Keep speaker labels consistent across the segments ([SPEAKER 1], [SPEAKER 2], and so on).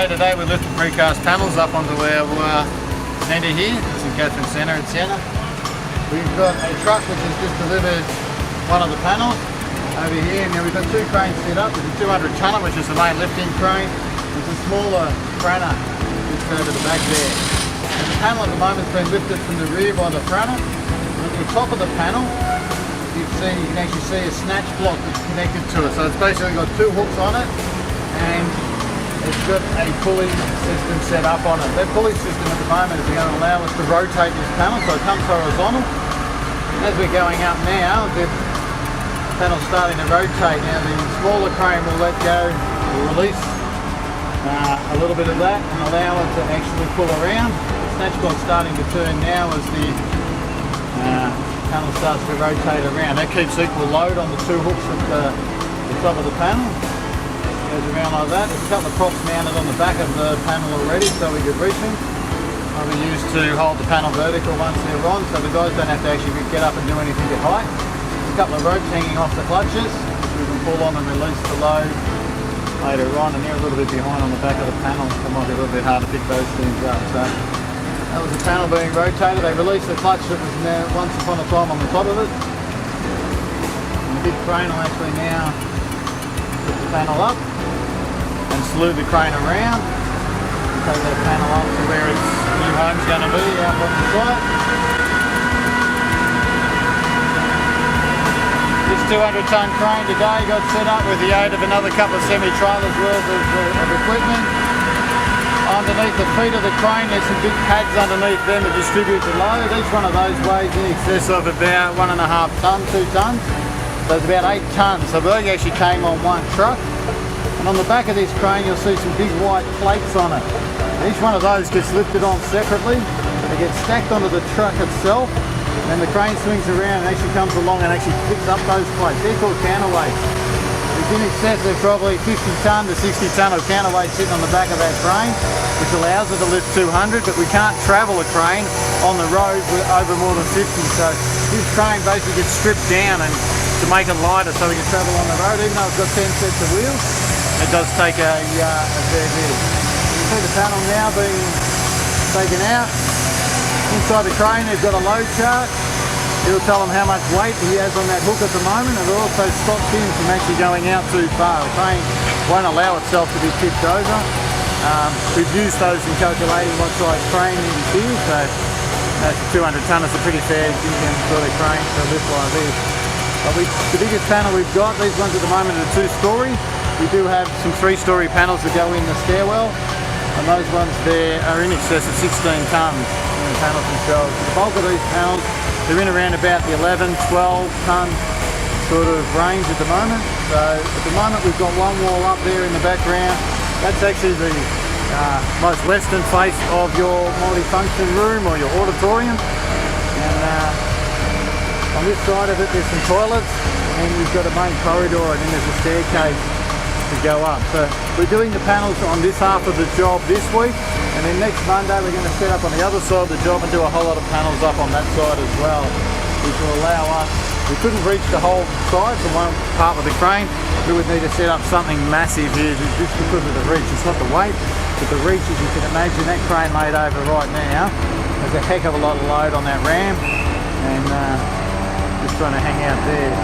[SPEAKER 1] Today we're lifting precast panels up onto our centre here. This is Katherine Centre and Centre. We've got a truck which has just delivered one of the panels over here. Now we've got two cranes set up. There's a 200 tonner which is the main lifting crane. There's a smaller craner just over the back there. And the panel at the moment has been lifted from the rear by the craner. And at the top of the panel you can actually see a snatch block that's connected to it. So it's basically got two hooks on it and it's got a pulley system set up on it. That pulley system at the moment is going to allow us to rotate this panel so it comes horizontal. And as we're going up now, the panel's starting to rotate. Now the smaller crane will let go, will release a little bit of that and allow it to actually pull around. The snatch block's starting to turn now as the panel starts to rotate around. That keeps equal load on the two hooks at the top of the panel. Goes around like that. There's a couple of props mounted on the back of the panel already so we can reach them. They'll be used to hold the panel vertical once they're on, so the guys don't have to actually get up and do anything at height. There's a couple of ropes hanging off the clutches which we can pull on and release the load later on, and they're a little bit behind on the back of the panel, so it might be a little bit hard to pick those things up. So that was the panel being rotated. They released the clutch that was now once upon a time on the top of it. And the big crane will actually now put the panel up and slew the crane around and take that panel up to where its new home's going to be out on the site. This 200 tonne crane today got set up with the aid of another couple of semi-trailers worth of equipment. Underneath the feet of the crane there's some big pads underneath them to distribute the load. Each one of those weighs in excess of about 1.5 tonne, 2 tonnes. So it's about 8 tonnes. So they actually came on one truck. And on the back of this crane you'll see some big white plates on it. Each one of those gets lifted on separately. They get stacked onto the truck itself, and the crane swings around and actually comes along and actually picks up those plates. They're called counterweights. There's in excess of probably 50 tonne to 60 tonne of counterweight sitting on the back of that crane, which allows it to lift 200, but we can't travel a crane on the road with over more than 50. So this crane basically gets stripped down and to make it lighter so we can travel on the road, even though it's got 10 sets of wheels. It does take a fair bit. You can see the panel now being taken out. Inside the crane they've got a load chart. It'll tell him how much weight he has on that hook at the moment, and it also stops him from actually going out too far. The crane won't allow itself to be tipped over. We've used those in calculating what size crane it is, so that's a 200 tonne. It's a pretty fair sort of crane to lift like this. But the biggest panel we've got, these ones at the moment are 2-storey. We do have some 3-storey panels that go in the stairwell, and those ones there are in excess of 16 tonnes in the panels themselves. The bulk of these panels, they're in around about the 11, 12 tonne sort of range at the moment. So at the moment we've got one wall up there in the background. That's actually the most western face of your multifunction room or your auditorium. And on this side of it there's some toilets, and you've got a main corridor, and then there's a staircase to go up. So we're doing the panels on this half of the job this week, and then next Monday we're going to set up on the other side of the job and do a whole lot of panels up on that side as well, which will allow us, we couldn't reach the whole side from one part with the crane. We would need to set up something massive here just because of the reach. It's not the weight, but the reach, as you can imagine. That crane laid over right now, there's a heck of a lot of load on that ram, and just trying to hang out there.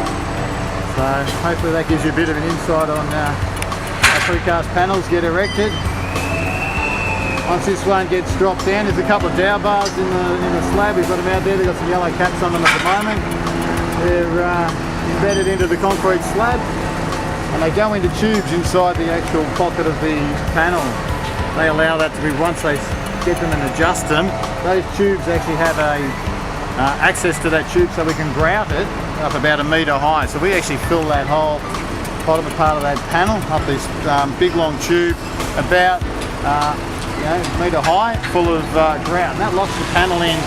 [SPEAKER 1] So hopefully that gives you a bit of an insight on how precast panels get erected. Once this one gets dropped down, there's a couple of dowel bars in the slab. We've got them out there. They've got some yellow caps on them at the moment. They're embedded into the concrete slab, and they go into tubes inside the actual pocket of the panel. They allow that to be, once they get them and adjust them, those tubes actually have a access to that tube so we can grout it up about 1 metre high. So we actually fill that whole bottom part of that panel up this big long tube about 1 metre high, full of grout, and that locks the panel in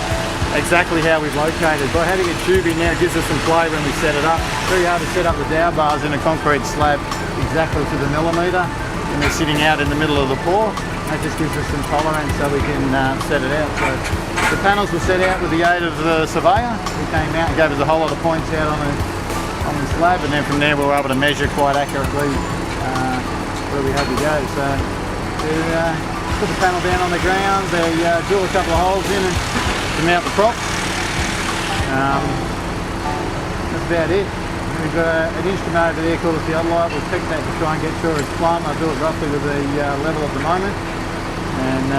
[SPEAKER 1] exactly how we've located. By having a tube in there, it gives us some play when we set it up. Very hard to set up the dowel bars in a concrete slab exactly to the millimetre, and they're sitting out in the middle of the pour. That just gives us some tolerance so we can set it out. So the panels were set out with the aid of the surveyor, who came out and gave us a whole lot of points out on the slab, and then from there we were able to measure quite accurately where we had to go. So They put the panel down on the ground, they drill a couple of holes in it to mount the prop. That's about it. We've got an instrument over there called a theodolite. We'll check that to try and get sure it's plumb. I do it roughly with the level at the moment. And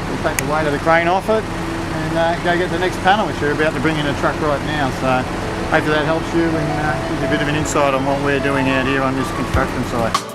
[SPEAKER 1] we'll take the weight of the crane off it and go get the next panel, which we're about to bring in a truck right now. So hopefully that helps you and gives you a bit of an insight on what we're doing out here on this construction site.